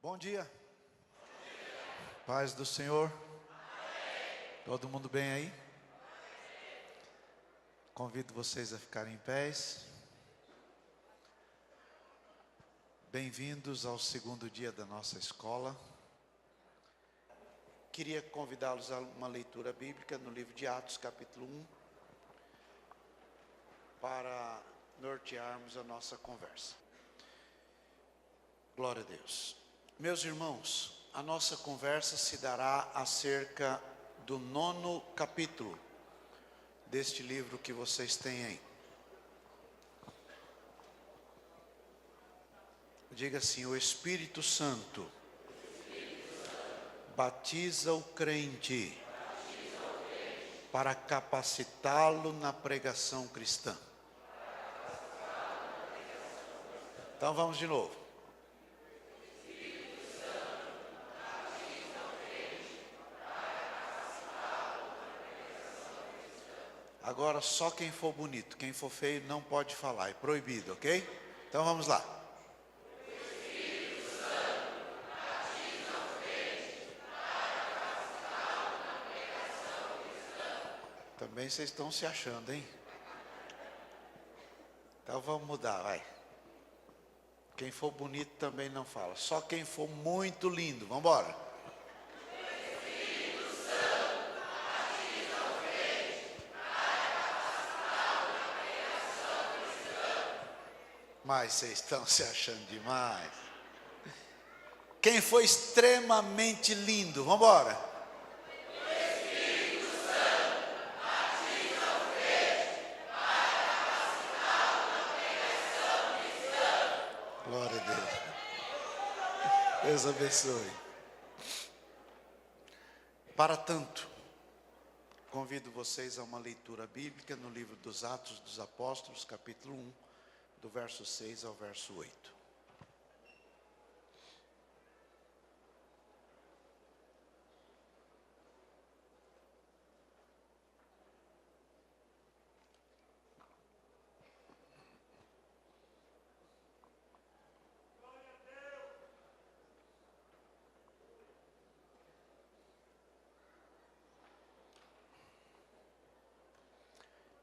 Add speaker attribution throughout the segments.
Speaker 1: Bom dia. Paz do Senhor. Amém. Todo mundo bem aí? Convido vocês a ficarem em pés. Bem-vindos ao segundo dia da nossa escola. Queria convidá-los a uma leitura bíblica no livro de Atos, capítulo 1, para nortearmos a nossa conversa. Glória a Deus. Meus irmãos, a nossa conversa se dará acerca do 9º capítulo deste livro que vocês têm aí. Diga assim: o Espírito Santo batiza o crente para capacitá-lo na pregação cristã. Então vamos de novo. Agora só quem for bonito, quem for feio não pode falar, é proibido, ok? Então vamos lá. Também vocês estão se achando, hein? Então vamos mudar, vai. Quem for bonito também não fala, só quem for muito lindo, vamos embora. Mas vocês estão se achando demais. Quem foi extremamente lindo, vamos embora. O Espírito Santo batiza o crente para capacitá-lo na pregação cristã. Glória a Deus. Deus abençoe. Para tanto, convido vocês a uma leitura bíblica no livro dos Atos dos Apóstolos, capítulo 1. Do verso 6 ao verso 8.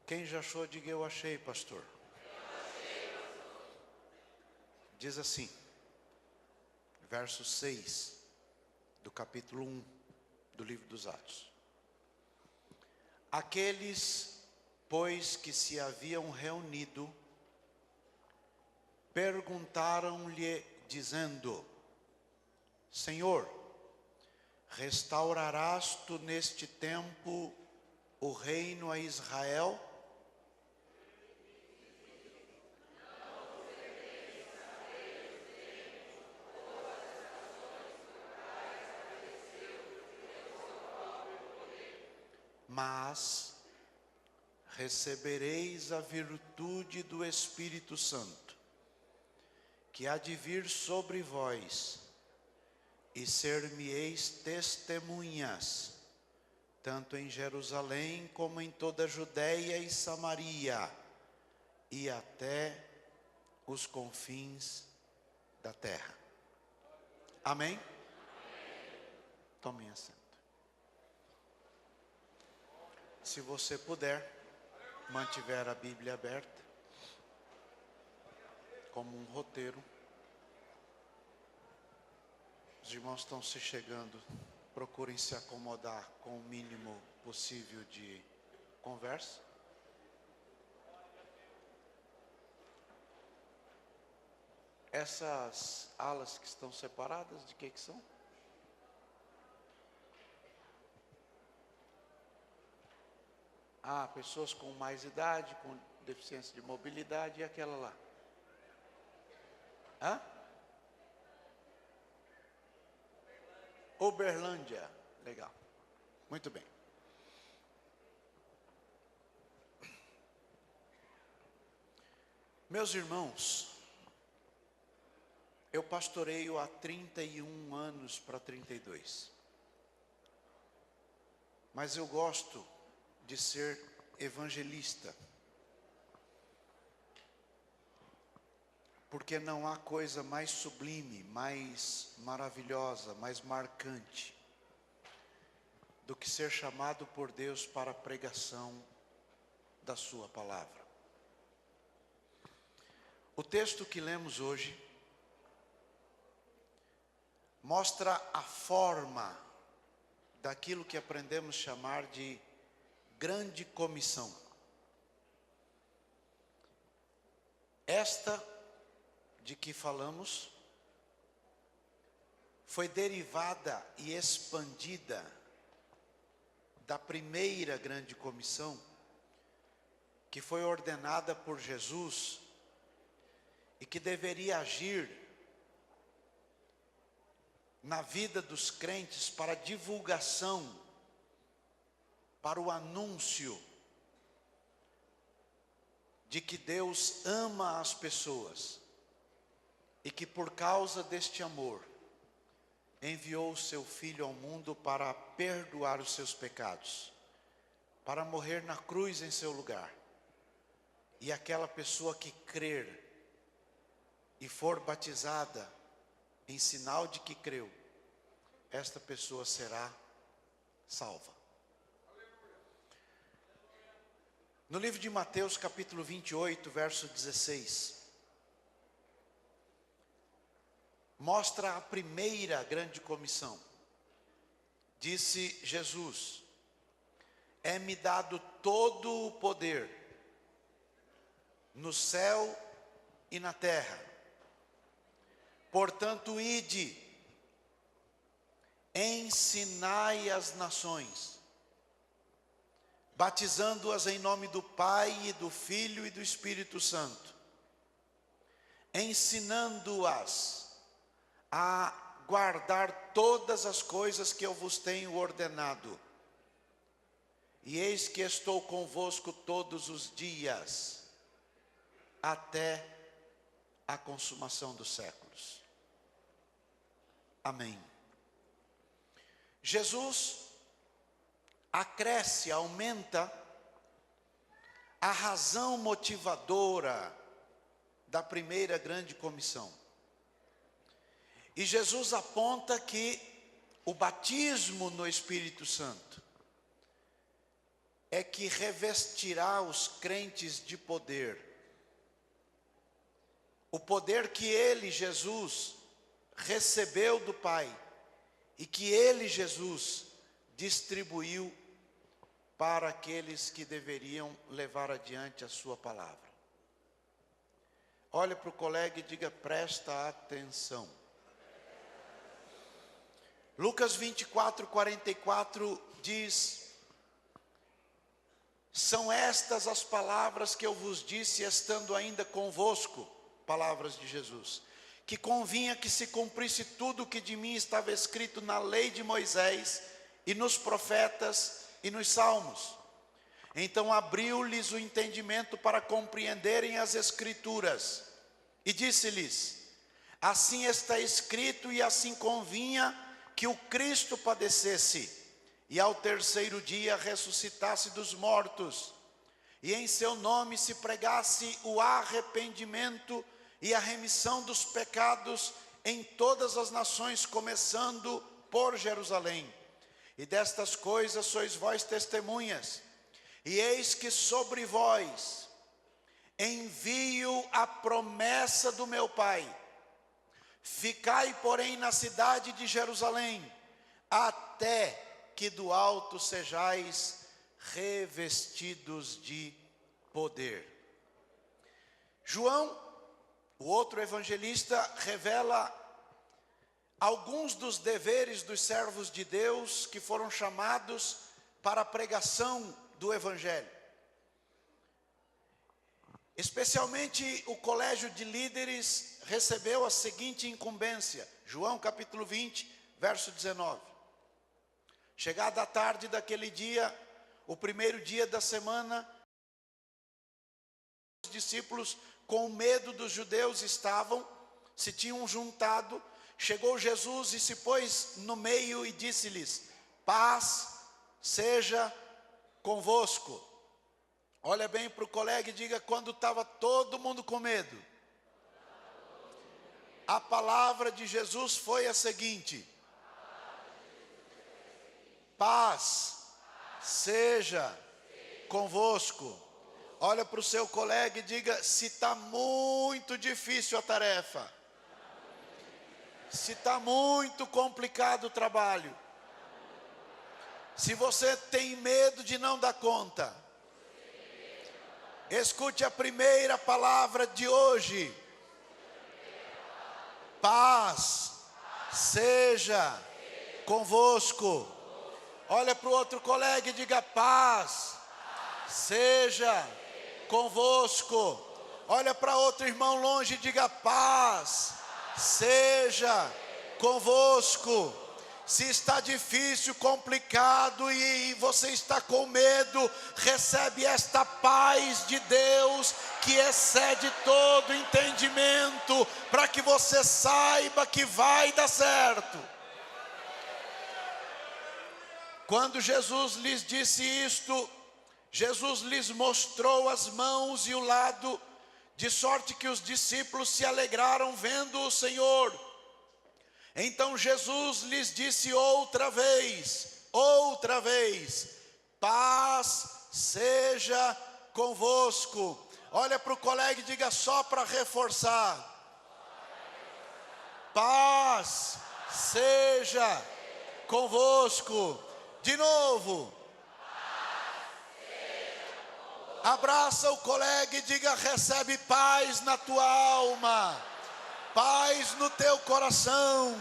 Speaker 1: Quem já achou, diga eu achei, pastor. Diz assim, verso 6 do capítulo 1 do livro dos Atos. Aqueles, pois, que se haviam reunido, perguntaram-lhe, dizendo: Senhor, restaurarás tu neste tempo o reino a Israel? Mas recebereis a virtude do Espírito Santo, que há de vir sobre vós, e ser-me-eis testemunhas, tanto em Jerusalém como em toda a Judeia e Samaria, e até os confins da terra. Amém? Tomem assento. Se você puder, mantiver a Bíblia aberta, como um roteiro. Os irmãos estão se chegando, procurem se acomodar com o mínimo possível de conversa. Essas alas que estão separadas, de que são? Ah, pessoas com mais idade, com deficiência de mobilidade, e aquela lá. Hã? Uberlândia. Legal. Muito bem. Meus irmãos, eu pastoreio há 31 anos para 32. Mas eu gosto de ser evangelista. porque não há coisa mais sublime, mais maravilhosa, mais marcante do que ser chamado por Deus para a pregação da sua palavra. O texto que lemos hoje mostra a forma daquilo que aprendemos chamar de grande comissão. Esta de que falamos foi derivada e expandida da primeira grande comissão, que foi ordenada por Jesus e que deveria agir na vida dos crentes para divulgação, para o anúncio de que Deus ama as pessoas e que por causa deste amor enviou o seu Filho ao mundo para perdoar os seus pecados, para morrer na cruz em seu lugar. E aquela pessoa que crer e for batizada em sinal de que creu, esta pessoa será salva. No livro de Mateus, capítulo 28, verso 16, mostra a primeira grande comissão. Disse Jesus: é-me dado todo o poder, no céu e na terra. Portanto, ide, ensinai as nações, batizando-as em nome do Pai e do Filho e do Espírito Santo, ensinando-as a guardar todas as coisas que eu vos tenho ordenado. E eis que estou convosco todos os dias, até a consumação dos séculos. Amém. Jesus acresce, aumenta a razão motivadora da primeira grande comissão. E Jesus aponta que o batismo no Espírito Santo é que revestirá os crentes de poder. O poder que ele, Jesus, recebeu do Pai e que ele, Jesus, distribuiu para aqueles que deveriam levar adiante a sua palavra. Olha para o colega e diga: presta atenção. Lucas 24, 44 diz: são estas as palavras que eu vos disse estando ainda convosco, palavras de Jesus, que convinha que se cumprisse tudo o que de mim estava escrito na lei de Moisés e nos profetas e nos salmos. Então abriu-lhes o entendimento para compreenderem as Escrituras, e disse-lhes: assim está escrito e assim convinha que o Cristo padecesse e ao terceiro dia ressuscitasse dos mortos, e em seu nome se pregasse o arrependimento e a remissão dos pecados em todas as nações, começando por Jerusalém. E destas coisas sois vós testemunhas. E eis que sobre vós envio a promessa do meu Pai. Ficai, porém, na cidade de Jerusalém, até que do alto sejais revestidos de poder. João, o outro evangelista, revela alguns dos deveres dos servos de Deus que foram chamados para a pregação do Evangelho. Especialmente o colégio de líderes recebeu a seguinte incumbência. João capítulo 20, verso 19. Chegada a tarde daquele dia, o primeiro dia da semana, os discípulos, com medo dos judeus, se tinham juntado. Chegou Jesus e se pôs no meio e disse-lhes: paz seja convosco. Olha bem para o colega e diga: quando estava todo mundo com medo? A palavra de Jesus foi a seguinte: paz seja convosco. Olha para o seu colega e diga: se está muito difícil a tarefa, se está muito complicado o trabalho, se você tem medo de não dar conta, escute a primeira palavra de hoje: paz seja convosco. Olha para o outro colega e diga: paz seja convosco. Olha para outro irmão longe e diga: paz seja convosco. Se está difícil, complicado e você está com medo, recebe esta paz de Deus que excede todo entendimento, para que você saiba que vai dar certo. Quando Jesus lhes disse isto, Jesus lhes mostrou as mãos e o lado, de sorte que os discípulos se alegraram vendo o Senhor. Então Jesus lhes disse outra vez, paz seja convosco. Olha para o colega e diga só para reforçar: paz seja convosco. De novo. Abraça o colega e diga: recebe paz na tua alma, paz no teu coração,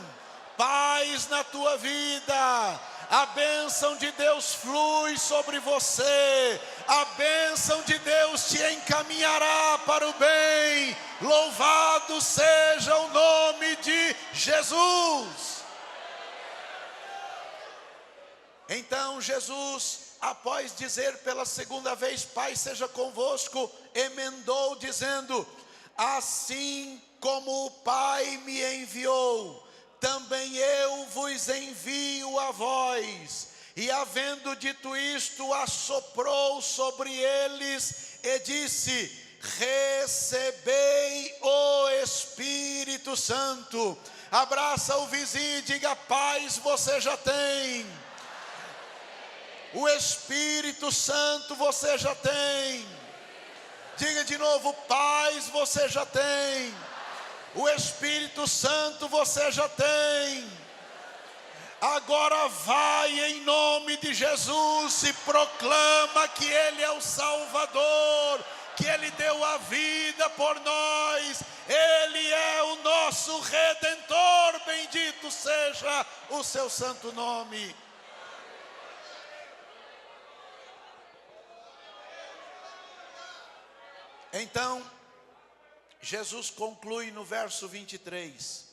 Speaker 1: paz na tua vida. A bênção de Deus flui sobre você, a bênção de Deus te encaminhará para o bem. Louvado seja o nome de Jesus. Então Jesus, após dizer pela segunda vez: paz seja convosco, emendou dizendo: assim como o Pai me enviou, também eu vos envio a vós. E havendo dito isto, assoprou sobre eles e disse: recebei o Espírito Santo. Abraça o vizinho e diga: paz você já tem. O Espírito Santo você já tem. Diga de novo: paz você já tem. O Espírito Santo você já tem. Agora vai em nome de Jesus e proclama que Ele é o Salvador, que Ele deu a vida por nós, Ele é o nosso Redentor. Bendito seja o seu santo nome. Então, Jesus conclui no verso 23: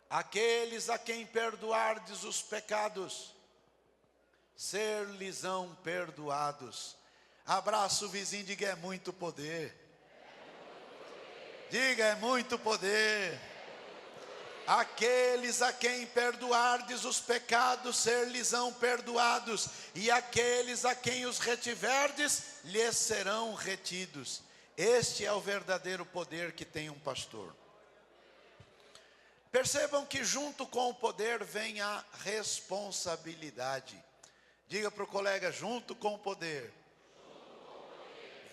Speaker 1: aqueles a quem perdoardes os pecados, ser-lhes-ão perdoados. Abraça o vizinho e diga: é muito poder. Diga: é muito poder. Aqueles a quem perdoardes os pecados, ser-lhes-ão perdoados, e aqueles a quem os retiverdes, lhes serão retidos. Este é o verdadeiro poder que tem um pastor. Percebam que junto com o poder vem a responsabilidade. Diga para o colega: junto com o poder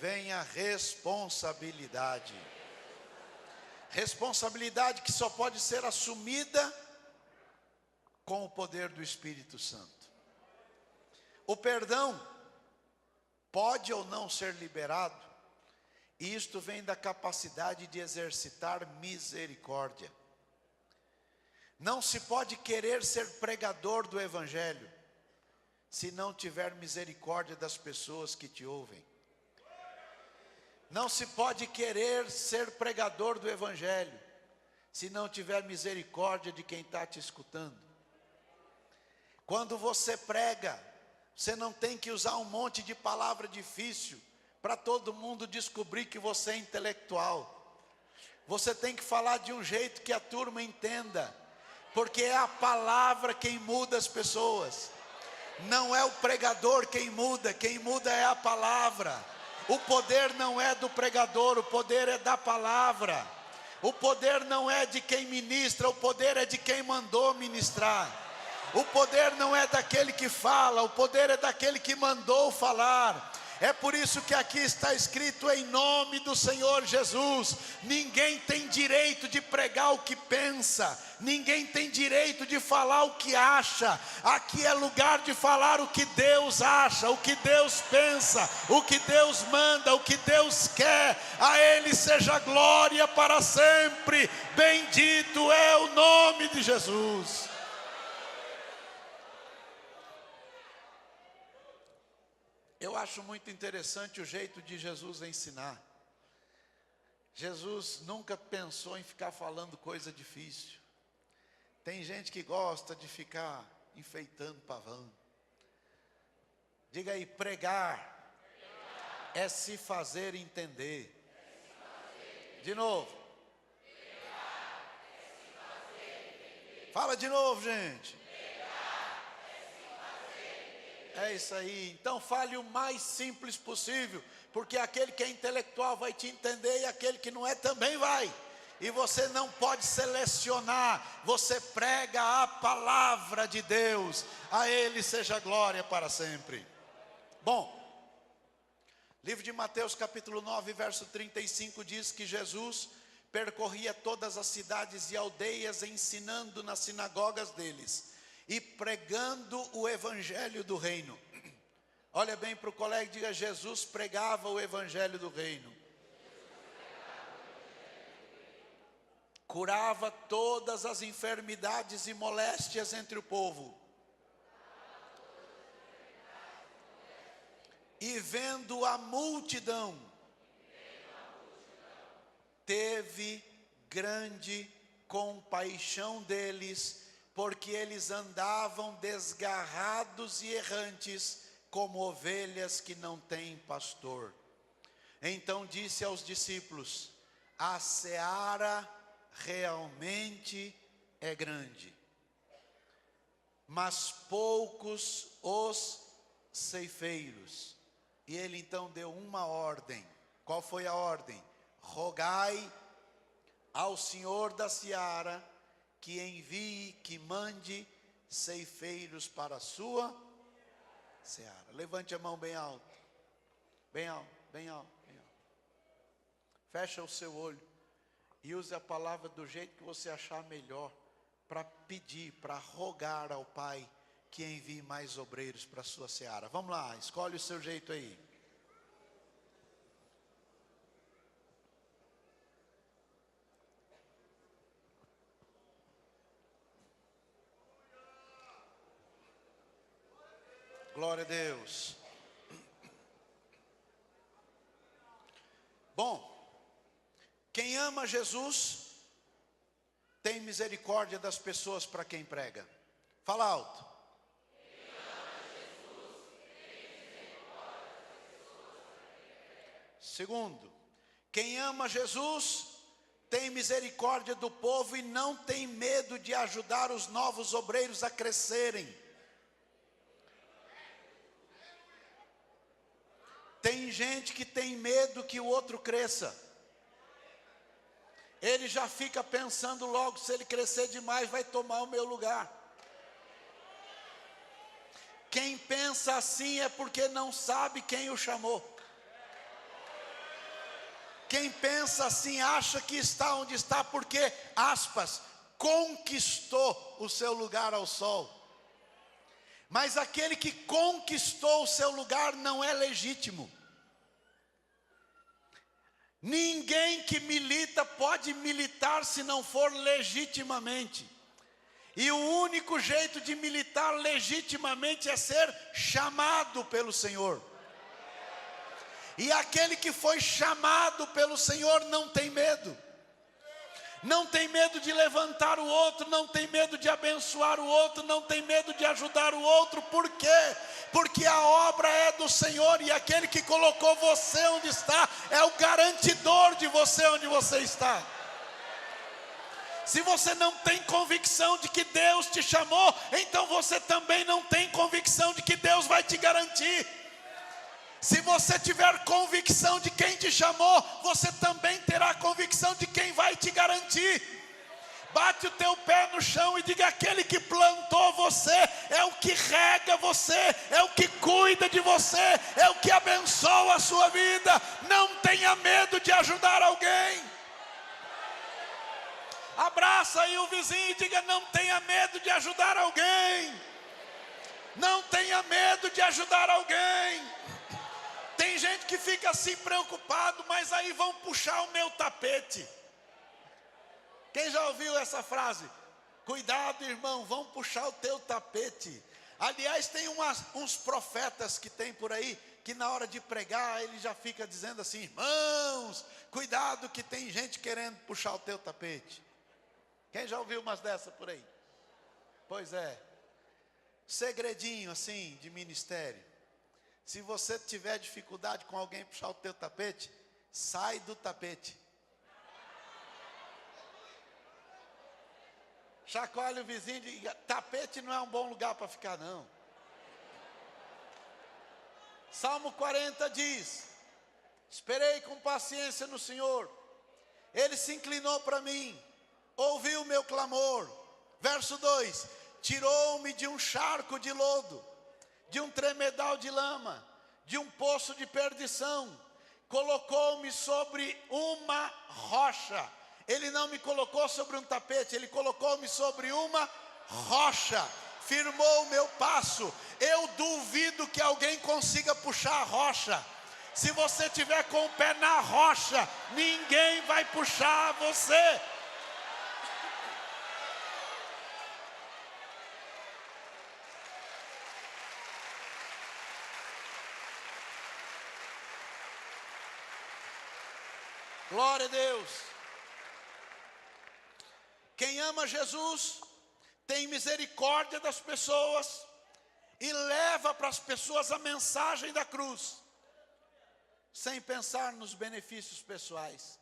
Speaker 1: vem a responsabilidade. Responsabilidade que só pode ser assumida com o poder do Espírito Santo. O perdão pode ou não ser liberado, e isto vem da capacidade de exercitar misericórdia. Não se pode querer ser pregador do Evangelho se não tiver misericórdia das pessoas que te ouvem. Não se pode querer ser pregador do Evangelho se não tiver misericórdia de quem está te escutando. Quando você prega, você não tem que usar um monte de palavra difícil para todo mundo descobrir que você é intelectual. Você tem que falar de um jeito que a turma entenda, porque é a palavra quem muda as pessoas. Não é o pregador quem muda é a palavra. O poder não é do pregador, o poder é da palavra. O poder não é de quem ministra, o poder é de quem mandou ministrar. O poder não é daquele que fala, o poder é daquele que mandou falar. É por isso que aqui está escrito em nome do Senhor Jesus. Ninguém tem direito de pregar o que pensa, ninguém tem direito de falar o que acha. Aqui é lugar de falar o que Deus acha, o que Deus pensa, o que Deus manda, o que Deus quer. A Ele seja glória para sempre. Bendito é o nome de Jesus. Eu acho muito interessante o jeito de Jesus ensinar. Jesus nunca pensou em ficar falando coisa difícil. Tem gente que gosta de ficar enfeitando pavão. Diga aí, pregar é se fazer entender. De novo. Fala de novo, gente. É isso aí. Então fale o mais simples possível, porque aquele que é intelectual vai te entender e aquele que não é também vai. E você não pode selecionar, você prega a palavra de Deus. A Ele seja glória para sempre. Bom, livro de Mateus capítulo 9, verso 35 diz que Jesus percorria todas as cidades e aldeias, ensinando nas sinagogas deles e pregando o evangelho do reino. Olha bem para o colega e diga: Jesus pregava o evangelho do reino. Curava todas as enfermidades e moléstias entre o povo. E vendo a multidão, teve grande compaixão deles, porque eles andavam desgarrados e errantes, como ovelhas que não têm pastor. Então disse aos discípulos: a seara realmente é grande, mas poucos os ceifeiros. E ele então deu uma ordem. Qual foi a ordem? Rogai ao Senhor da seara que envie, que mande ceifeiros para a sua seara. Levante a mão bem alto, bem alto, bem alto, bem alto. Fecha o seu olho e use a palavra do jeito que você achar melhor, para pedir, para rogar ao Pai que envie mais obreiros para a sua seara. Vamos lá, escolhe o seu jeito aí. Glória a Deus. Bom, quem ama Jesus tem misericórdia das pessoas para quem prega. Fala alto. Quem ama Jesus tem misericórdia das pessoas para quem prega. Segundo, quem ama Jesus tem misericórdia do povo e não tem medo de ajudar os novos obreiros a crescerem. Tem gente que tem medo que o outro cresça. Ele já fica pensando logo: se ele crescer demais vai tomar o meu lugar. Quem pensa assim é porque não sabe quem o chamou. Quem pensa assim acha que está onde está porque, aspas, conquistou o seu lugar ao sol. Mas aquele que conquistou o seu lugar não é legítimo. Ninguém que milita pode militar se não for legitimamente. E o único jeito de militar legitimamente é ser chamado pelo Senhor. E aquele que foi chamado pelo Senhor não tem medo. Não tem medo de levantar o outro, não tem medo de abençoar o outro, não tem medo de ajudar o outro. Por quê? Porque a obra é do Senhor e aquele que colocou você onde está é o garantidor de você onde você está. Se você não tem convicção de que Deus te chamou, então você também não tem convicção de que Deus vai te garantir. Se você tiver convicção de quem te chamou, você também terá convicção de quem vai te garantir. Bate o teu pé no chão e diga: aquele que plantou você, é o que rega você, é o que cuida de você, é o que abençoa a sua vida. Não tenha medo de ajudar alguém. Abraça aí o vizinho e diga: não tenha medo de ajudar alguém. Não tenha medo de ajudar alguém. Tem gente que fica assim preocupado, mas aí vão puxar o meu tapete. Quem já ouviu essa frase? Cuidado, irmão, vão puxar o teu tapete. Aliás, tem uns profetas que tem por aí, que na hora de pregar, ele já fica dizendo assim: irmãos, cuidado que tem gente querendo puxar o teu tapete. Quem já ouviu umas dessas por aí? Pois é. Segredinho assim de ministério. Se você tiver dificuldade com alguém puxar o teu tapete, sai do tapete. Chacoalha o vizinho e diga: tapete não é um bom lugar para ficar não. Salmo 40 diz: esperei com paciência no Senhor, Ele se inclinou para mim, ouviu o meu clamor. Verso 2: tirou-me de um charco de lodo, de um tremedal de lama, de um poço de perdição, colocou-me sobre uma rocha. Ele não me colocou sobre um tapete, Ele colocou-me sobre uma rocha, firmou o meu passo. Eu duvido que alguém consiga puxar a rocha. Se você tiver com o pé na rocha, ninguém vai puxar você. Glória a Deus. Quem ama Jesus tem misericórdia das pessoas e leva para as pessoas a mensagem da cruz, sem pensar nos benefícios pessoais.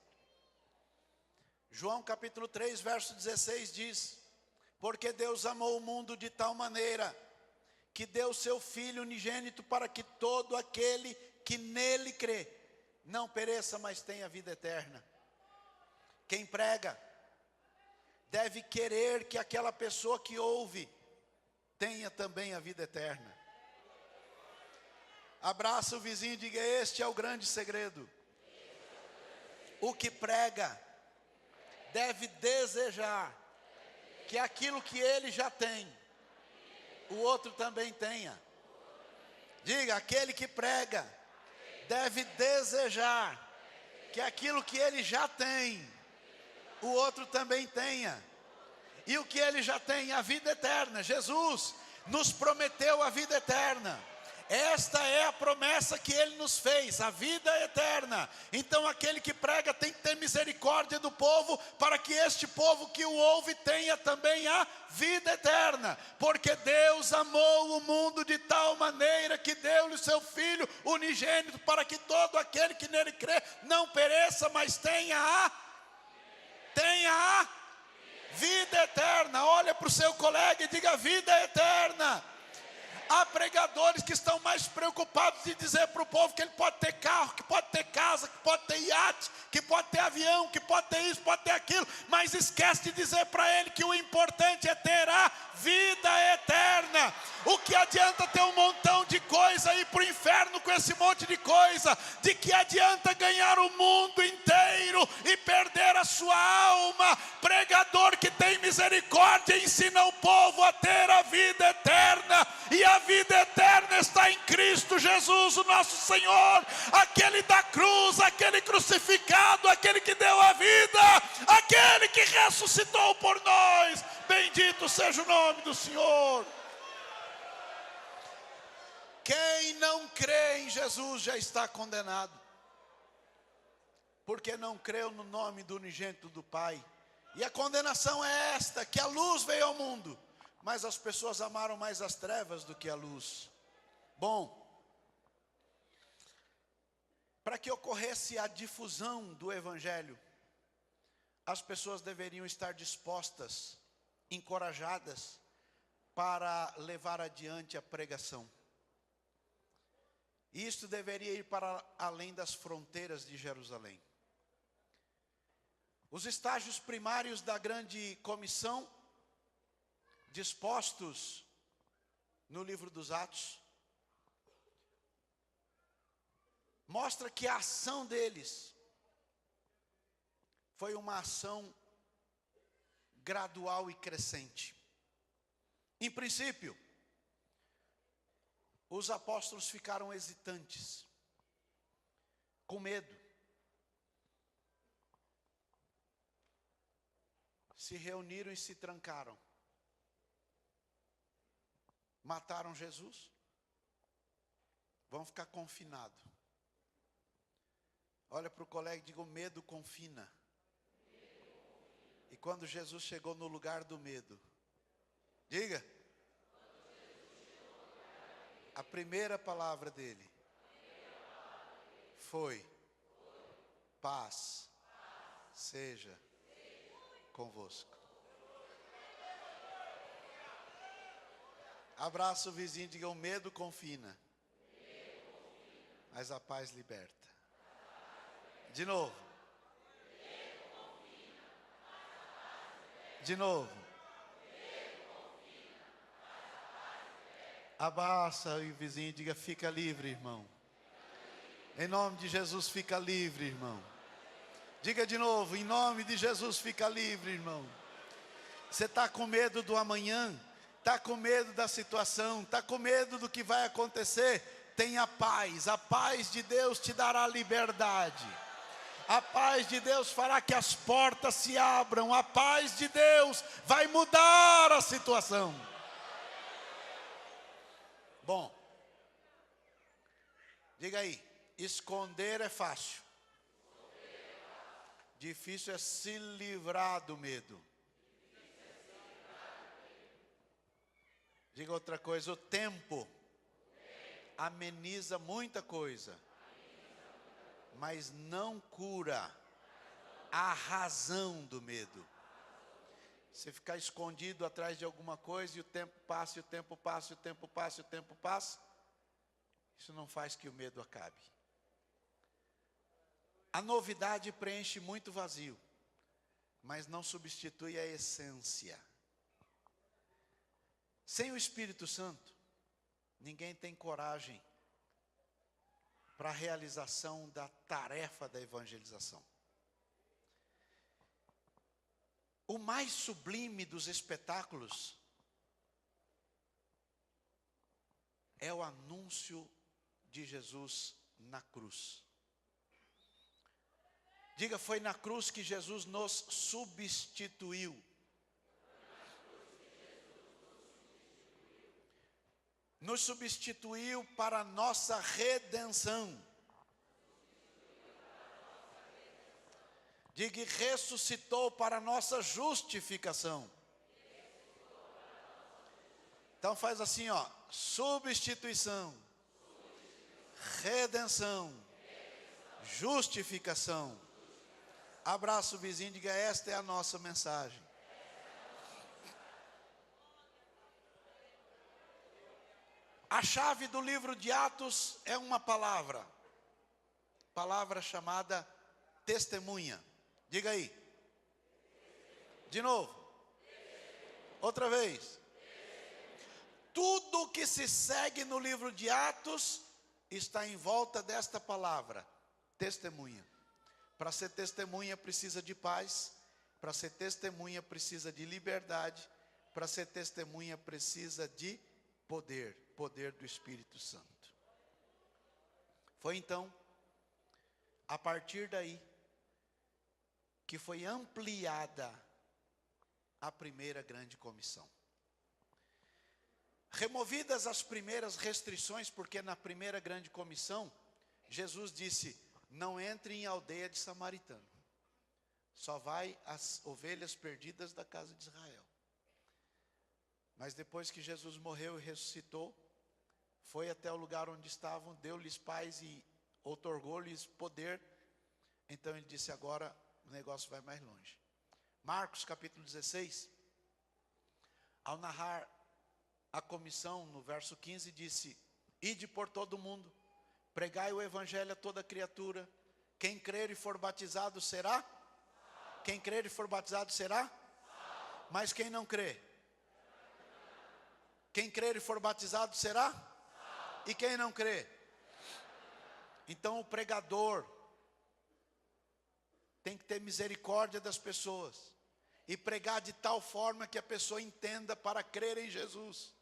Speaker 1: João capítulo 3, verso 16 diz: porque Deus amou o mundo de tal maneira que deu seu Filho unigênito para que todo aquele que nele crê não pereça, mas tenha vida eterna. Quem prega deve querer que aquela pessoa que ouve tenha também a vida eterna. Abraça o vizinho e diga: este é o grande segredo. O que prega deve desejar que aquilo que ele já tem, o outro também tenha. Diga: aquele que prega deve desejar que aquilo que ele já tem, o outro também tenha. E o que ele já tem? A vida eterna. Jesus nos prometeu a vida eterna. Esta é a promessa que Ele nos fez, a vida eterna. Então aquele que prega tem que ter misericórdia do povo, para que este povo que o ouve tenha também a vida eterna. Porque Deus amou o mundo de tal maneira que deu-lhe o seu Filho unigênito, para que todo aquele que nele crê não pereça, mas tenha a vida eterna. Olha para o seu colega e diga: vida eterna. Há pregadores que estão mais preocupados de dizer para o povo que ele pode ter carro, que pode ter casa, que pode ter iate, que pode ter avião, que pode ter isso, pode ter aquilo, mas esquece de dizer para ele que o importante é ter a vida eterna. O que adianta ter um montão de coisa e ir para o inferno com esse monte de coisa? De que adianta ganhar o mundo inteiro e perder a sua alma? Pregador que tem misericórdia ensina o povo a ter a vida eterna, e a vida eterna está em Cristo Jesus, o nosso Senhor, aquele da cruz, aquele crucificado, aquele que deu a vida, aquele que ressuscitou por nós. Bendito seja o nome do Senhor. Quem não crê em Jesus já está condenado, porque não creu no nome do unigênito do Pai. E a condenação é esta: que a luz veio ao mundo, mas as pessoas amaram mais as trevas do que a luz. Bom, para que ocorresse a difusão do Evangelho, as pessoas deveriam estar dispostas, encorajadas, para levar adiante a pregação. E isto deveria ir para além das fronteiras de Jerusalém. Os estágios primários da grande comissão, dispostos no livro dos Atos, mostra que a ação deles foi uma ação gradual e crescente. Em princípio, os apóstolos ficaram hesitantes, com medo. Se reuniram e se trancaram. Mataram Jesus. Vão ficar confinados. Olha para o colega e diga: o medo confina. E quando Jesus chegou no lugar do medo, diga. A primeira palavra dele foi: paz seja convosco. Abraça o vizinho e diga: o medo confina, mas a paz liberta. De novo. De novo. Abraça o vizinho e diga: fica livre, irmão. Em nome de Jesus, fica livre, irmão. Diga de novo: em nome de Jesus, fica livre, irmão. Você está com medo do amanhã? Está com medo da situação? Está com medo do que vai acontecer? Tenha paz. A paz de Deus te dará liberdade. A paz de Deus fará que as portas se abram. A paz de Deus vai mudar a situação. Bom, diga aí: esconder é fácil. Difícil é se livrar do medo. Diga outra coisa: o tempo ameniza muita coisa, mas não cura a razão do medo. Você ficar escondido atrás de alguma coisa e o tempo passa, e o tempo passa, e o tempo passa, e o tempo passa, isso não faz que o medo acabe. A novidade preenche muito vazio, mas não substitui a essência. Sem o Espírito Santo, ninguém tem coragem para a realização da tarefa da evangelização. O mais sublime dos espetáculos é o anúncio de Jesus na cruz. Diga: foi na cruz que Jesus nos substituiu. Nos substituiu para a nossa redenção. Diga: e ressuscitou para a nossa justificação. Então faz assim, ó: substituição, redenção, justificação. Abraça o vizinho e diga: esta é a nossa mensagem. A chave do livro de Atos é uma palavra chamada testemunha. Diga aí. De novo. Outra vez. Tudo que se segue no livro de Atos está em volta desta palavra, testemunha. Para ser testemunha precisa de paz, para ser testemunha precisa de liberdade, para ser testemunha precisa de poder do Espírito Santo. Foi então, a partir daí, que foi ampliada a primeira grande comissão. Removidas as primeiras restrições, porque na primeira grande comissão, Jesus disse: não entre em aldeia de samaritano, só vai as ovelhas perdidas da casa de Israel. Mas depois que Jesus morreu e ressuscitou, foi até o lugar onde estavam, deu-lhes paz e outorgou-lhes poder. Então ele disse: agora o negócio vai mais longe. Marcos capítulo 16, ao narrar a comissão, no verso 15, disse: ide por todo o mundo, Pregai o evangelho a toda criatura. Quem crer e for batizado será? Quem crer e for batizado será? Mas quem não crê? Quem crer e for batizado será? E quem não crê? Então o pregador tem que ter misericórdia das pessoas e pregar de tal forma que a pessoa entenda para crer em Jesus.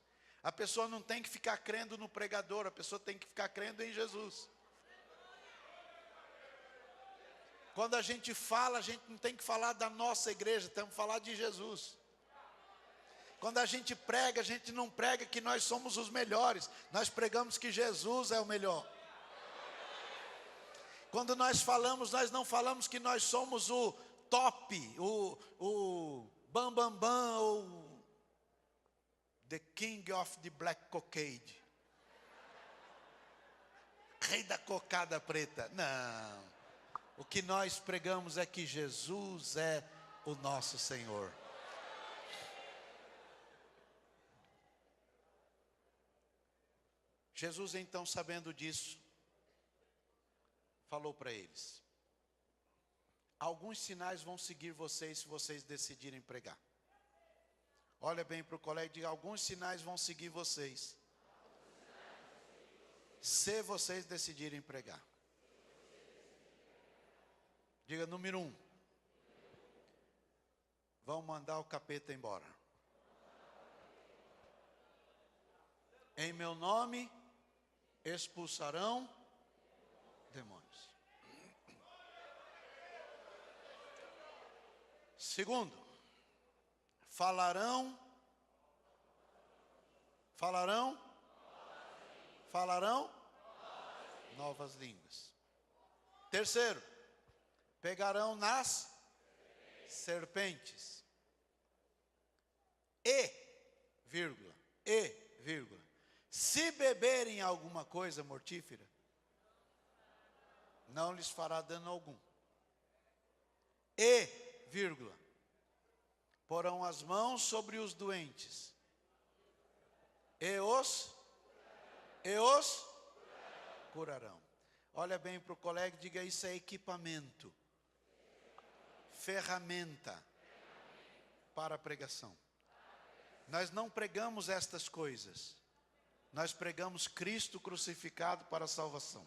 Speaker 1: A pessoa não tem que ficar crendo no pregador, a pessoa tem que ficar crendo em Jesus. Quando a gente fala, a gente não tem que falar da nossa igreja, temos que falar de Jesus. Quando a gente não prega que nós somos os melhores, nós pregamos que Jesus é o melhor. Quando nós falamos, nós não falamos que nós somos o top, o bam bam bam, ou the king of the black cockade, rei da cocada preta. Não, o que nós pregamos é que Jesus é o nosso Senhor. Jesus então, sabendo disso, falou para eles: alguns sinais vão seguir vocês se vocês decidirem pregar. Olha bem para o colega e diga: alguns sinais vão seguir vocês se vocês decidirem pregar. Diga: número 1, vão mandar o capeta embora. Em meu nome expulsarão demônios. Segundo, falarão novas línguas. Terceiro, pegarão nas serpentes. Se beberem alguma coisa mortífera, não lhes fará dano algum. Porão as mãos sobre os doentes e os curarão. Olha bem para o colega e diga: isso é equipamento, ferramenta para a pregação. Nós não pregamos estas coisas, nós pregamos Cristo crucificado para a salvação.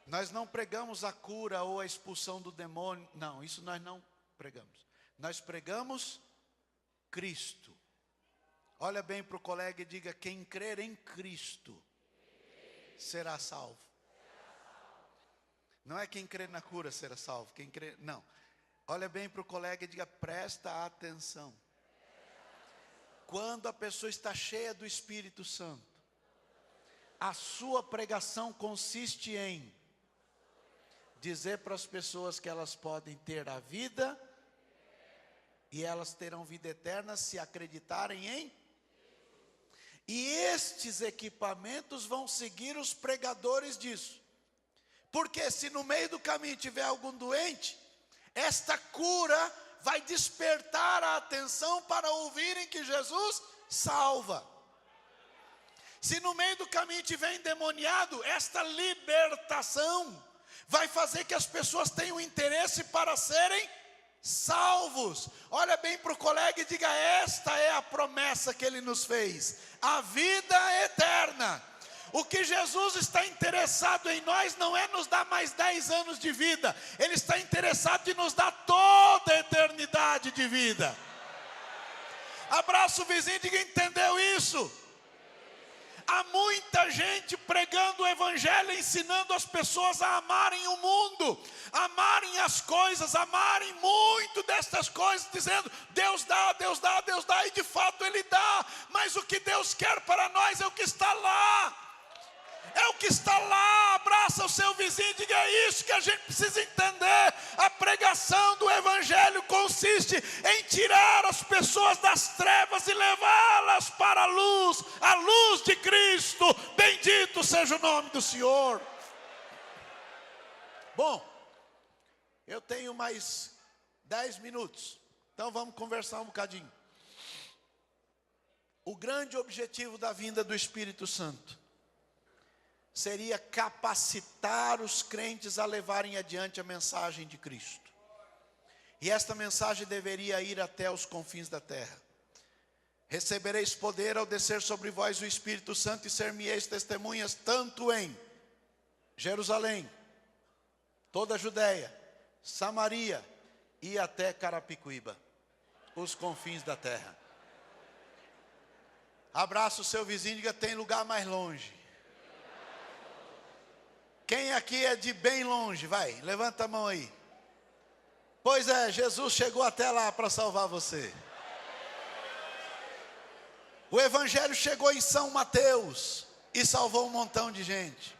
Speaker 1: Nós não pregamos a cura ou a expulsão do demônio, não, isso nós não pregamos. Nós pregamos Cristo. Olha bem para o colega e diga: quem crer em Cristo será salvo. Não é quem crer na cura será salvo, quem crer, não. Olha bem para o colega e diga: presta atenção. Quando a pessoa está cheia do Espírito Santo, a sua pregação consiste em dizer para as pessoas que elas podem ter a vida, e elas terão vida eterna se acreditarem em. E estes equipamentos vão seguir os pregadores disso. Porque se no meio do caminho tiver algum doente, esta cura vai despertar a atenção para ouvirem que Jesus salva. Se no meio do caminho tiver endemoniado, esta libertação vai fazer que as pessoas tenham interesse para serem salvos. Olha bem para o colega e diga: esta é a promessa que Ele nos fez, a vida eterna. O que Jesus está interessado em nós não é nos dar mais 10 anos de vida, Ele está interessado em nos dar toda a eternidade de vida. Abraça o vizinho e diga: entendeu isso? Há muita gente pregando o evangelho, ensinando as pessoas a amarem o mundo, amarem as coisas, amarem muito destas coisas, dizendo: Deus dá, Deus dá, Deus dá, e de fato Ele dá, mas o que Deus quer para nós é o que está lá. É o que está lá. Abraça o seu vizinho e diga: é isso que a gente precisa entender. A pregação do evangelho consiste em tirar as pessoas das trevas e levá-las para a luz de Cristo. Bendito seja o nome do Senhor. Bom, eu tenho mais 10 minutos, então vamos conversar um bocadinho. O grande objetivo da vinda do Espírito Santo seria capacitar os crentes a levarem adiante a mensagem de Cristo. E esta mensagem deveria ir até os confins da terra. Recebereis poder ao descer sobre vós o Espírito Santo e ser-me-eis testemunhas tanto em Jerusalém, toda a Judéia, Samaria e até Carapicuíba, os confins da terra. Abraça o seu vizinho e diga: tem lugar mais longe. Quem aqui é de bem longe? Vai, levanta a mão aí. Pois é, Jesus chegou até lá para salvar você. O evangelho chegou em São Mateus e salvou um montão de gente.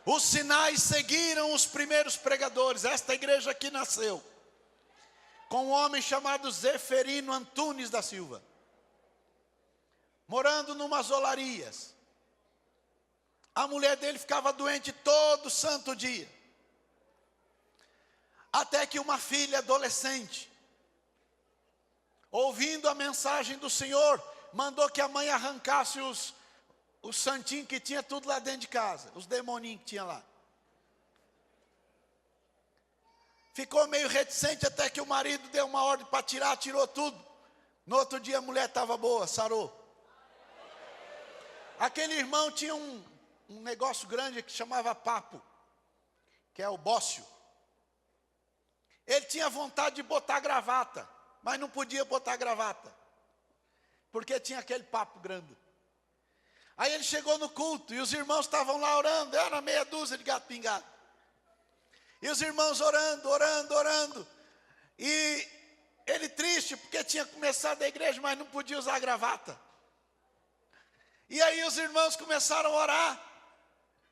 Speaker 1: Os sinais seguiram os primeiros pregadores. Esta igreja aqui nasceu com um homem chamado Zeferino Antunes da Silva, morando numas olarias. A mulher dele ficava doente todo santo dia. Até que uma filha adolescente, ouvindo a mensagem do Senhor, mandou que a mãe arrancasse os santinhos que tinha tudo lá dentro de casa, os demoninhos que tinha lá. Ficou meio reticente até que o marido deu uma ordem para tirar, tirou tudo. No outro dia a mulher estava boa, sarou. Aquele irmão tinha um negócio grande que chamava papo, que é o bócio. Ele tinha vontade de botar gravata, mas não podia botar gravata, porque tinha aquele papo grande. Aí ele chegou no culto e os irmãos estavam lá orando, era meia dúzia de gato pingado. E os irmãos orando. E ele triste, porque tinha começado a igreja, mas não podia usar gravata. E aí os irmãos começaram a orar,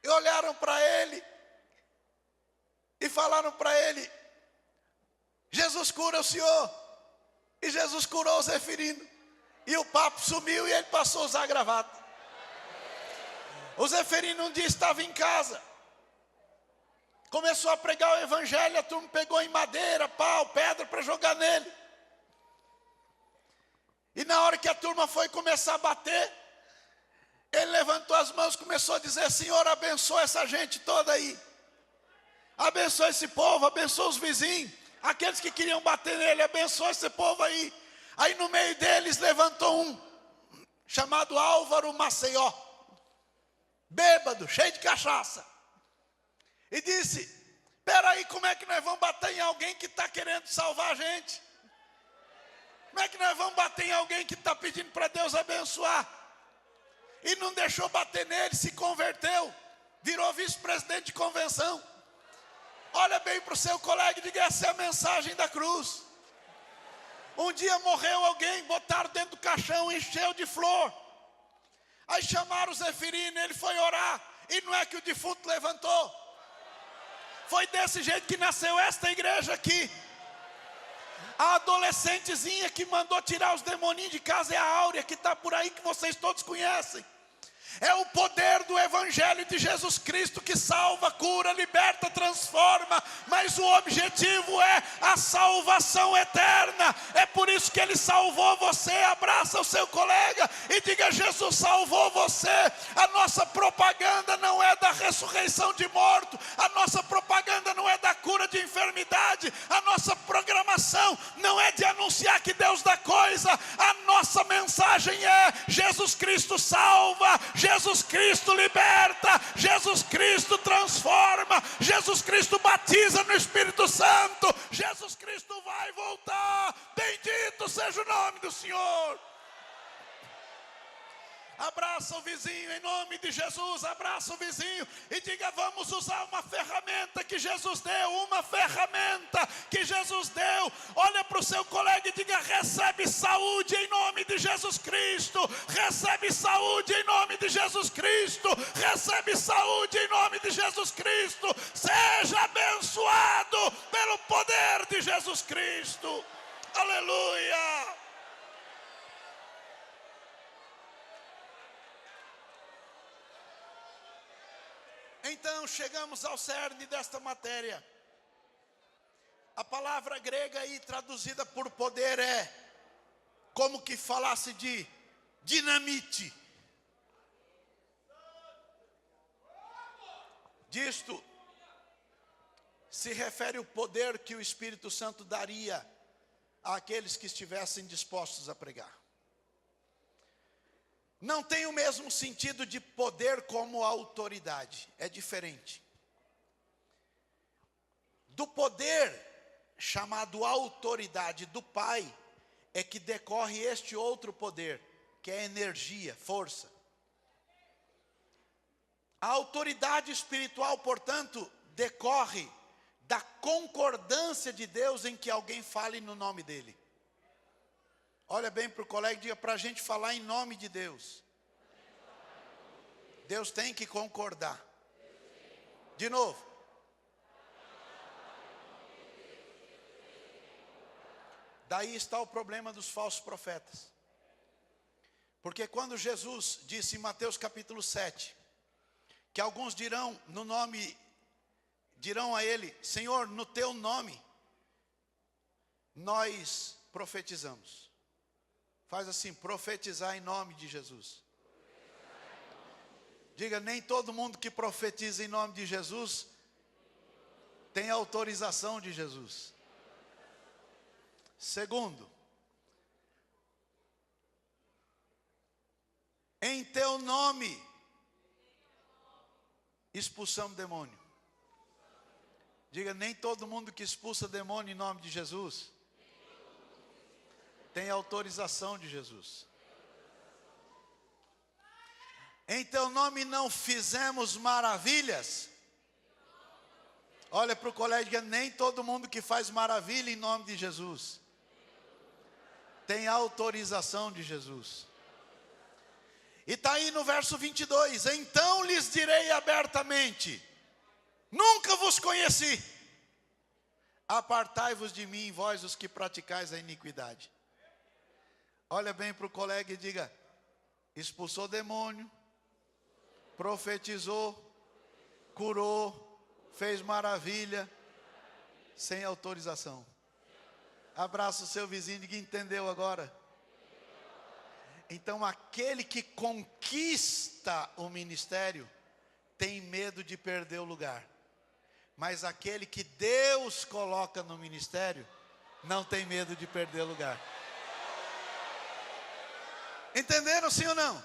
Speaker 1: e olharam para ele, e falaram para ele: Jesus cura o senhor. E Jesus curou o Zeferino. E o papo sumiu e ele passou a usar gravata. O Zeferino um dia estava em casa, começou a pregar o evangelho, a turma pegou em madeira, pau, pedra para jogar nele. E na hora que a turma foi começar a bater, ele levantou as mãos e começou a dizer: Senhor, abençoa essa gente toda aí. Abençoa esse povo, abençoa os vizinhos. Aqueles que queriam bater nele, abençoa esse povo aí. Aí no meio deles levantou um, chamado Álvaro Maceió, bêbado, cheio de cachaça. E disse: espera aí, como é que nós vamos bater em alguém que está querendo salvar a gente? Como é que nós vamos bater em alguém que está pedindo para Deus abençoar? E não deixou bater nele, se converteu, virou vice-presidente de convenção. Olha bem para o seu colega e diga: essa é a mensagem da cruz. Um dia morreu alguém, botaram dentro do caixão, encheu de flor. Aí chamaram o Zeferino, ele foi orar. E não é que o defunto levantou. Foi desse jeito que nasceu esta igreja aqui. A adolescentezinha que mandou tirar os demoninhos de casa é a Áurea, que está por aí, que vocês todos conhecem. É o poder do evangelho de Jesus Cristo que salva, cura, liberta, transforma. Mas o objetivo é a salvação eterna. É por isso que Ele salvou você. Abraça o seu colega e diga: Jesus salvou você. A nossa propaganda não é da ressurreição de morto. A nossa propaganda não é da cura de enfermidade. A nossa programação não é de anunciar que Deus dá coisa. A nossa mensagem é: Jesus Cristo salva, Jesus Cristo liberta, Jesus Cristo transforma, Jesus Cristo batiza no Espírito Santo, Jesus Cristo vai voltar. Bendito seja o nome do Senhor. Abraça o vizinho em nome de Jesus. Abraça o vizinho e diga: vamos usar uma ferramenta que Jesus deu. Uma ferramenta que Jesus deu. Olha para o seu colega e diga: recebe saúde em nome de Jesus Cristo. Recebe saúde em nome de Jesus Cristo. Recebe saúde em nome de Jesus Cristo. Seja abençoado pelo poder de Jesus Cristo. Aleluia. Então chegamos ao cerne desta matéria. A palavra grega aí traduzida por poder é como que falasse de dinamite. disto se refere ao poder que o Espírito Santo daria àqueles que estivessem dispostos a pregar. Não tem o mesmo sentido de poder como autoridade, é diferente. Do poder chamado autoridade do Pai é que decorre este outro poder, que é energia, força. A autoridade espiritual, portanto, decorre da concordância de Deus em que alguém fale no nome dele. Olha bem para o colega e diga: para a gente falar em nome de Deus, Deus tem que concordar. De novo. Daí está o problema dos falsos profetas. Porque quando Jesus disse em Mateus capítulo 7, que alguns dirão a ele: Senhor, no teu nome, nós profetizamos. Faz assim: profetizar em nome de Jesus. Diga: nem todo mundo que profetiza em nome de Jesus tem autorização de Jesus. Segundo, em teu nome expulsamos demônio. Diga: nem todo mundo que expulsa demônio em nome de Jesus tem autorização de Jesus. Em teu nome não fizemos maravilhas. Olha para o colega e diga: nem todo mundo que faz maravilha em nome de Jesus tem autorização de Jesus. E está aí no verso 22. Então lhes direi abertamente: nunca vos conheci. Apartai-vos de mim, vós os que praticais a iniquidade. Olha bem para o colega e diga: expulsou demônio, profetizou, curou, fez maravilha, sem autorização. Abraça o seu vizinho e diga: entendeu agora? Então aquele que conquista o ministério tem medo de perder o lugar. Mas aquele que Deus coloca no ministério não tem medo de perder o lugar. Entenderam, sim ou não?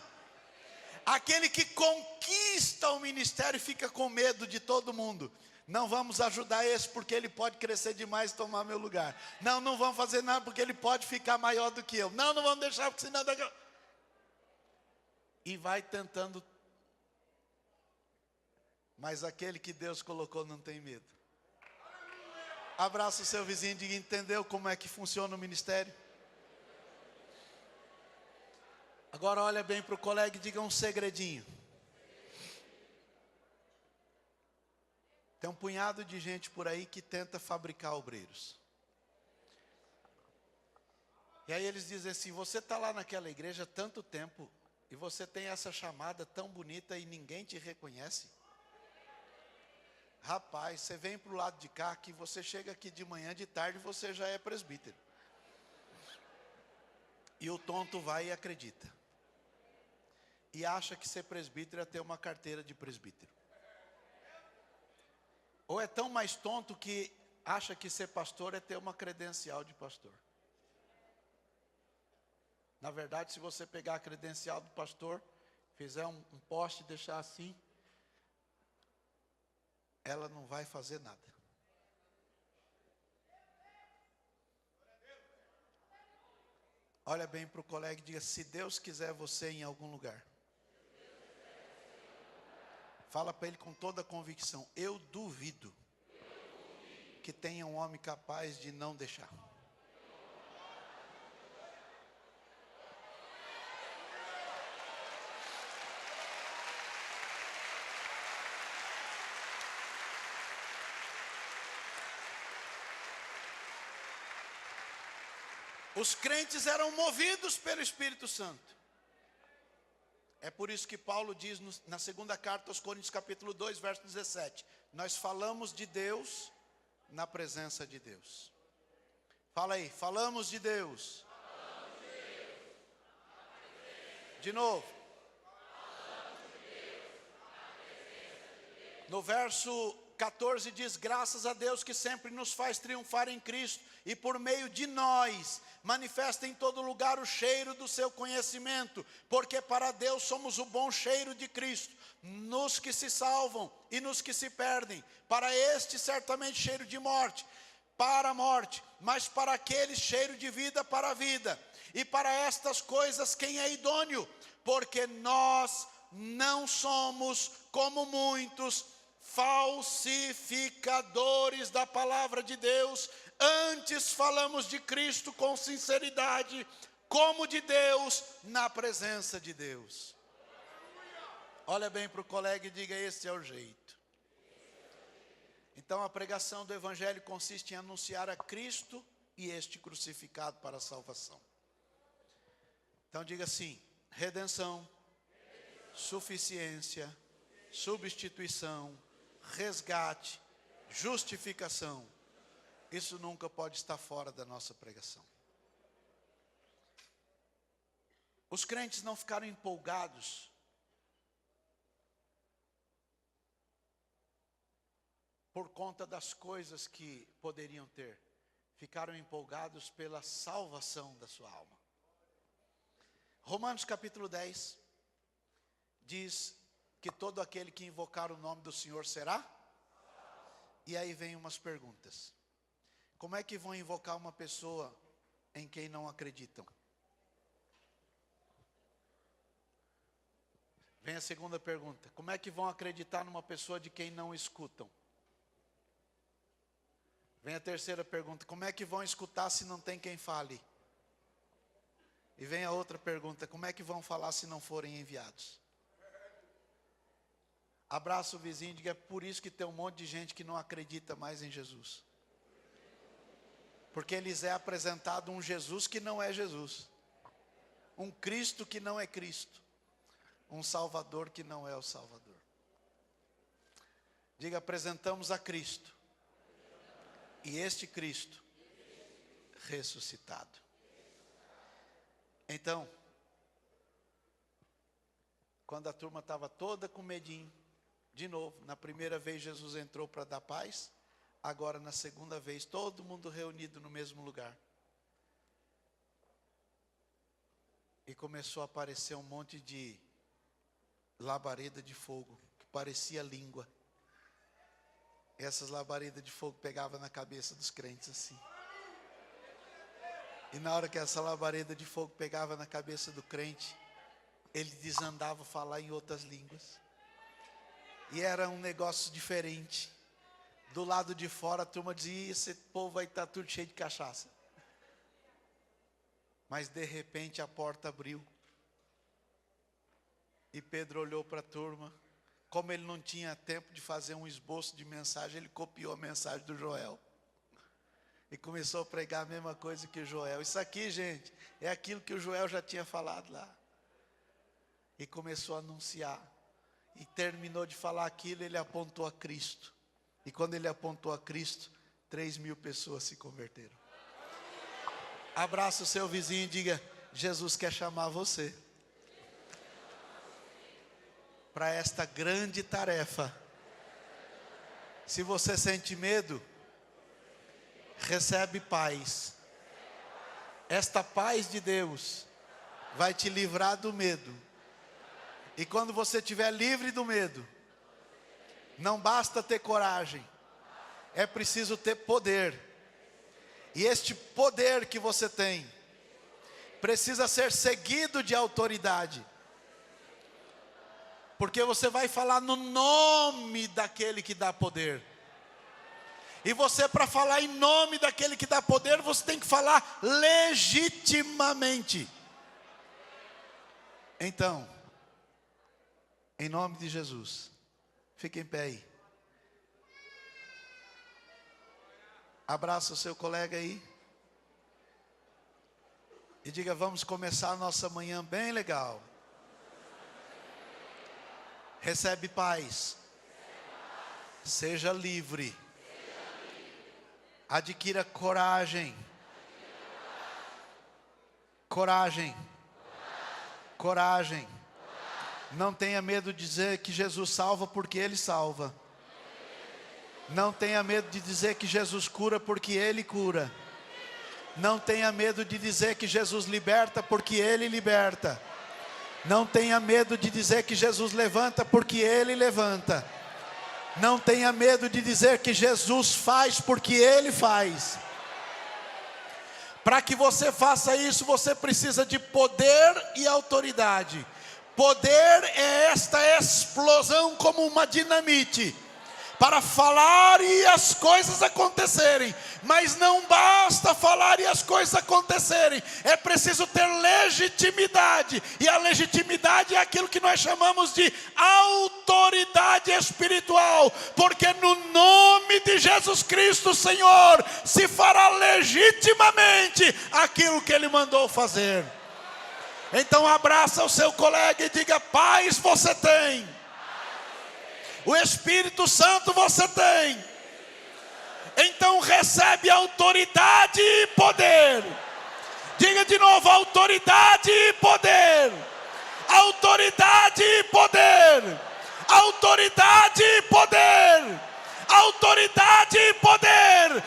Speaker 1: Aquele que conquista o ministério fica com medo de todo mundo. Não vamos ajudar esse porque ele pode crescer demais e tomar meu lugar. Não vamos fazer nada porque ele pode ficar maior do que eu. Não vamos deixar porque senão... E vai tentando. Mas aquele que Deus colocou não tem medo. Abraça o seu vizinho e diga: entendeu como é que funciona o ministério? Agora olha bem para o colega e diga um segredinho. Tem um punhado de gente por aí que tenta fabricar obreiros. E aí eles dizem assim: você está lá naquela igreja há tanto tempo e você tem essa chamada tão bonita e ninguém te reconhece. Rapaz, você vem para o lado de cá, que você chega aqui de manhã, de tarde você já é presbítero. E o tonto vai e acredita. E acha que ser presbítero é ter uma carteira de presbítero. Ou é tão mais tonto que acha que ser pastor é ter uma credencial de pastor. Na verdade, se você pegar a credencial do pastor, fizer um poste e deixar assim, ela não vai fazer nada. Olha bem para o colega e diga: se Deus quiser você em algum lugar. Fala para ele com toda a convicção: eu duvido que tenha um homem capaz de não deixar. Os crentes eram movidos pelo Espírito Santo. É por isso que Paulo diz na segunda carta aos Coríntios capítulo 2, verso 17. Nós falamos de Deus na presença de Deus. Fala aí, falamos de Deus. Falamos de Deus. De novo. Falamos de Deus na presença de Deus. No verso 14 diz: graças a Deus que sempre nos faz triunfar em Cristo, e por meio de nós manifesta em todo lugar o cheiro do seu conhecimento, porque para Deus somos o bom cheiro de Cristo, nos que se salvam e nos que se perdem. Para este certamente cheiro de morte, para a morte, mas para aqueles cheiro de vida, para a vida. E para estas coisas quem é idôneo? Porque nós não somos como muitos falsificadores da palavra de Deus, antes falamos de Cristo com sinceridade, como de Deus, na presença de Deus. Olha bem para o colega e diga: esse é o jeito. Então a pregação do Evangelho consiste em anunciar a Cristo e este crucificado para a salvação. Então diga assim: redenção, suficiência, substituição, resgate, justificação. Isso nunca pode estar fora da nossa pregação. Os crentes não ficaram empolgados por conta das coisas que poderiam ter. Ficaram empolgados pela salvação da sua alma. Romanos capítulo 10 diz que todo aquele que invocar o nome do Senhor será? E aí vem umas perguntas. Como é que vão invocar uma pessoa em quem não acreditam? Vem a segunda pergunta. Como é que vão acreditar numa pessoa de quem não escutam? Vem a terceira pergunta. Como é que vão escutar se não tem quem fale? E vem a outra pergunta. Como é que vão falar se não forem enviados? Abraça o vizinho e diga: é por isso que tem um monte de gente que não acredita mais em Jesus. Porque lhes é apresentado um Jesus que não é Jesus. Um Cristo que não é Cristo. Um Salvador que não é o Salvador. Diga: apresentamos a Cristo. E este Cristo ressuscitado. Então, quando a turma estava toda com medinho, de novo, na primeira vez Jesus entrou para dar paz, agora na segunda vez, todo mundo reunido no mesmo lugar. E começou a aparecer um monte de labareda de fogo, que parecia língua. Essas labaredas de fogo pegavam na cabeça dos crentes assim. E na hora que essa labareda de fogo pegava na cabeça do crente, ele desandava a falar em outras línguas. E era um negócio diferente. Do lado de fora a turma dizia: esse povo vai estar tudo cheio de cachaça. Mas de repente a porta abriu. E Pedro olhou para a turma. Como ele não tinha tempo de fazer um esboço de mensagem, ele copiou a mensagem do Joel. E começou a pregar a mesma coisa que o Joel. Isso aqui, gente, é aquilo que o Joel já tinha falado lá. E começou a anunciar. E terminou de falar aquilo, ele apontou a Cristo. E quando ele apontou a Cristo, 3.000 pessoas se converteram. Abraça o seu vizinho e diga: Jesus quer chamar você para esta grande tarefa. Se você sente medo, recebe paz. Esta paz de Deus vai te livrar do medo. E quando você estiver livre do medo, não basta ter coragem, é preciso ter poder. E este poder que você tem precisa ser seguido de autoridade. Porque você vai falar no nome daquele que dá poder. E você, para falar em nome daquele que dá poder, você tem que falar legitimamente. Então, em nome de Jesus, fique em pé aí. Abraça o seu colega aí. E diga: vamos começar a nossa manhã bem legal. Recebe paz. Seja livre. Adquira coragem. Coragem. Coragem. Não tenha medo de dizer que Jesus salva, porque Ele salva. Não tenha medo de dizer que Jesus cura, porque Ele cura. Não tenha medo de dizer que Jesus liberta, porque Ele liberta. Não tenha medo de dizer que Jesus levanta, porque Ele levanta. Não tenha medo de dizer que Jesus faz, porque Ele faz. Para que você faça isso, você precisa de poder e autoridade. Poder é esta explosão como uma dinamite, para falar e as coisas acontecerem. Mas não basta falar e as coisas acontecerem, é preciso ter legitimidade. E a legitimidade é aquilo que nós chamamos de autoridade espiritual, porque no nome de Jesus Cristo, Senhor, se fará legitimamente aquilo que Ele mandou fazer. Então abraça o seu colega e diga: paz você tem, o Espírito Santo você tem. Então recebe autoridade e poder. Diga de novo: autoridade e poder. Autoridade e poder. Autoridade e poder. Autoridade e poder.